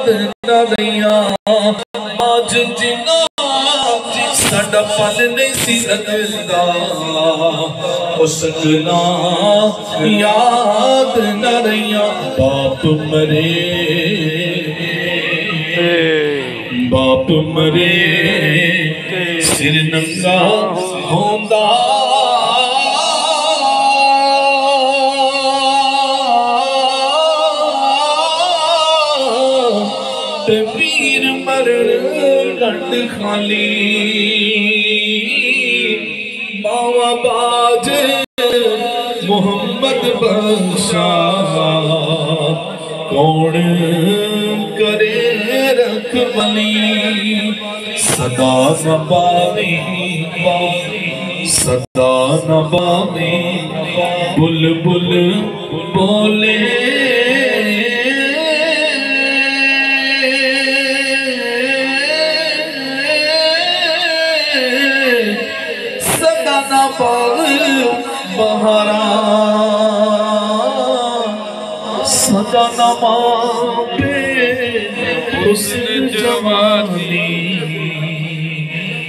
یاد نہ رہیا آج جنا ساڈا پل نہیں سی لگدا او سجنا یاد نہ رہیا باپ مرے سر ننگا ہوندا تے پیر مرن گھٹ خالی ماوا باج محمد بخشا کون کرے رکھ بلی صدا نباوی صدا نباوی بلبل بولے صدا نباوی بہارا صدا نباوی حسن جوانی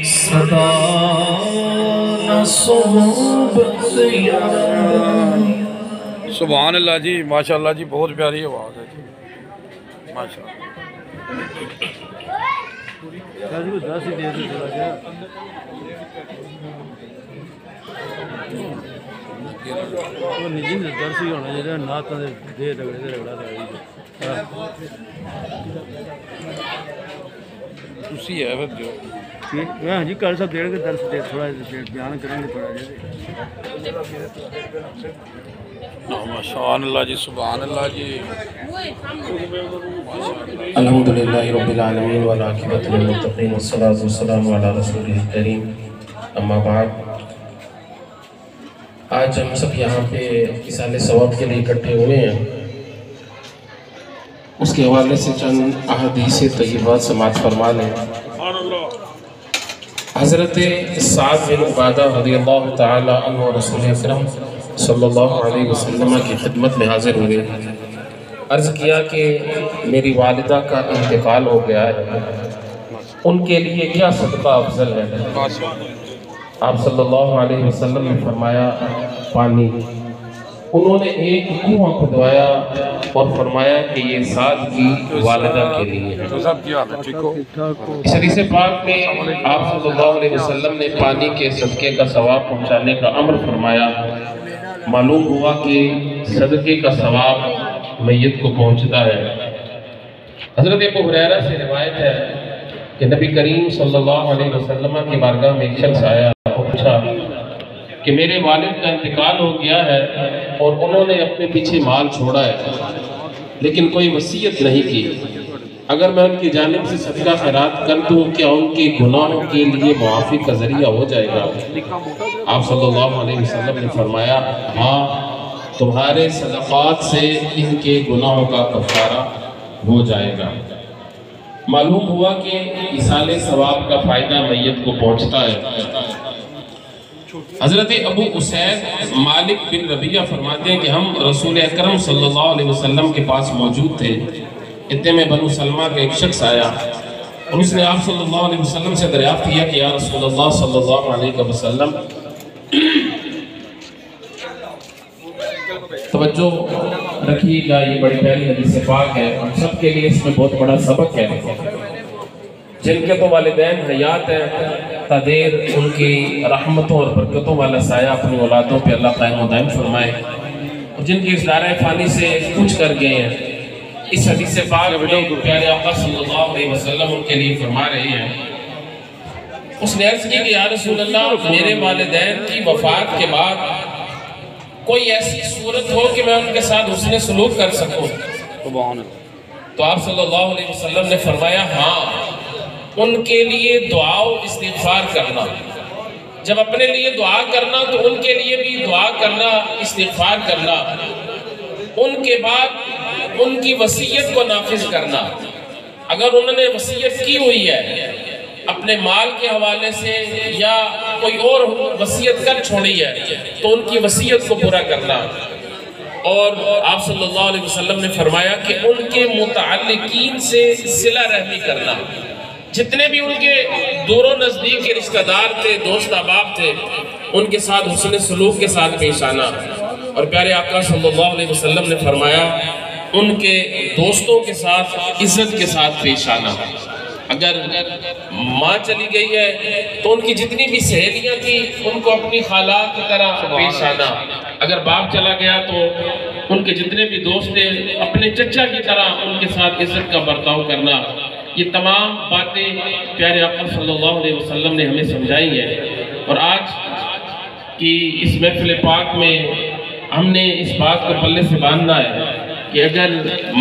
صدا نصوبت یار سبحان اللہ جی ماشاءاللہ جی بہت پیاری آواز ہے جی ماشاءاللہ تسی ہے پھر جو ہاں جی کل سب دیر کے درس دے تھوڑا بیان کریں گے تھوڑا جی سبحان اللہ جی سبحان اللہ جی الحمدللہ رب العالمین والعاقبۃ للمتقین والصلاۃ والسلام علی رسول کریم اما بعد آج ہم سب یہاں پہ ایصال ثواب کے لیے اکٹھے ہوئے ہیں اس کے حوالے سے چند احادیث طیبات سماعت فرما لیں حضرت سعد بن عبادہ رضی اللہ تعالی عنہ رسول اکرم صلی اللہ علیہ وسلم کی خدمت میں حاضر ہوئے عرض کیا کہ میری والدہ کا انتقال ہو گیا ہے ان کے لیے کیا صدقہ افضل ہے آپ صلی اللہ علیہ وسلم نے فرمایا پانی انہوں نے ایک کنواں کھدوایا اور فرمایا کہ یہ سعد کی والدہ کے لیے ہے اس حدیث پاک میں آپ صلی اللہ علیہ وسلم نے پانی کے صدقے کا ثواب پہنچانے کا امر فرمایا معلوم ہوا کہ صدقے کا ثواب میت کو پہنچتا ہے حضرت ابو ہریرہ سے روایت ہے کہ نبی کریم صلی اللہ علیہ وسلم کی بارگاہ میں ایک شخص آیا اور پوچھا کہ میرے والد کا انتقال ہو گیا ہے اور انہوں نے اپنے پیچھے مال چھوڑا ہے لیکن کوئی وصیت نہیں کی اگر میں ان کی جانب سے صدقہ خیرات کر دوں کیا ان کے گناہوں کے لیے معافی کا ذریعہ ہو جائے گا آپ صلی اللہ علیہ وسلم نے فرمایا ہاں تمہارے صدقات سے ان کے گناہوں کا کفارہ ہو جائے گا معلوم ہوا کہ ایصال ثواب کا فائدہ میت کو پہنچتا ہے حضرت ابو اسید مالک بن ربیعہ فرماتے ہیں کہ ہم رسول اکرم صلی اللہ علیہ وسلم کے پاس موجود تھے اتنے میں بنو سلمہ کا ایک شخص آیا اور اس نے آپ صلی اللہ علیہ وسلم سے دریافت کیا کہ یا رسول اللہ صلی اللہ علیہ وسلم توجہ رکھیے گا یہ بڑی پیاری حدیث پاک ہے ہم سب کے لیے اس میں بہت بڑا سبق ہے جن کے تو والدین حیات ہیں تا دیر ان کی رحمتوں اور برکتوں والا سایہ اپنی اولادوں پہ اللہ قائم و دائم فرمائے اور جن کی اس دائرہ فانی سے کچھ کر گئے ہیں اس حدیث پاک میں پیارے آقا صلی اللہ علیہ وسلم ان کے لیے فرما رہے ہیں اس نے عرض کی کہ یا رسول اللہ میرے والدین کی وفات کے بعد کوئی ایسی صورت ہو کہ میں ان کے ساتھ حسن سلوک کر سکوں تو آپ صلی اللہ علیہ وسلم نے فرمایا ہاں ان کے لیے دعا و استغفار کرنا جب اپنے لیے دعا کرنا تو ان کے لیے بھی دعا کرنا استغفار کرنا ان کے بعد ان کی وصیت کو نافذ کرنا اگر انہوں نے وصیت کی ہوئی ہے اپنے مال کے حوالے سے یا کوئی اور وصیت کر چھوڑی ہے تو ان کی وصیت کو پورا کرنا اور آپ صلی اللہ علیہ وسلم نے فرمایا کہ ان کے متعلقین سے صلہ رحمی کرنا، جتنے بھی ان کے دور و نزدیک کے رشتہ دار تھے، دوست احباب تھے، ان کے ساتھ حسن سلوک کے ساتھ پیش آنا۔ اور پیارے آقا صلی اللہ علیہ وسلم نے فرمایا ان کے دوستوں کے ساتھ عزت کے ساتھ پیش آنا۔ اگر ماں چلی گئی ہے تو ان کی جتنی بھی سہیلیاں تھیں ان کو اپنی خالہ کی طرح پیش آنا۔ اگر باپ چلا گیا تو ان کے جتنے بھی دوست تھے اپنے چچا کی طرح ان کے ساتھ عزت کا برتاؤ کرنا۔ یہ تمام باتیں پیارے آقا صلی اللہ علیہ وسلم نے ہمیں سمجھائی ہیں، اور آج کی اس محفل پاک میں ہم نے اس بات کو پلے سے باندھنا ہے کہ اگر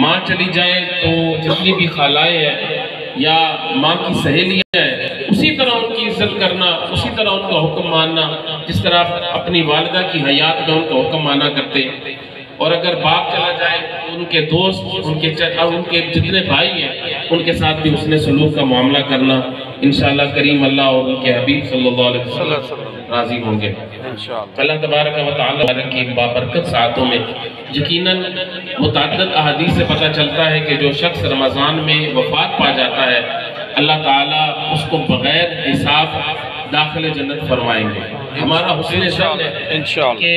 ماں چلی جائے تو جتنی بھی خالائیں ہیں یا ماں کی سہیلیاں ہیں اسی طرح ان کی عزت کرنا، اسی طرح ان کا حکم ماننا جس طرح اپنی والدہ کی حیات میں ان کا حکم مانا کرتے۔ اور اگر باپ چلا جائے تو ان کے دوست، ان کے جتنے بھائی ہیں ان کے ساتھ بھی حسن سلوک کا معاملہ کرنا۔ انشاءاللہ کریم اللہ اور ان کے حبیب صلی اللہ علیہ وسلم راضی ہوں گے انشاءاللہ۔ اللہ تبارک و تعالیٰ کی بابرکت ساعتوں میں یقیناً متعدد احادیث سے پتہ چلتا ہے کہ جو شخص رمضان میں وفات پا جاتا ہے اللہ تعالیٰ اس کو بغیر حساب داخل جنت فرمائیں گے۔ ہمارا حسن ظن ہے کہ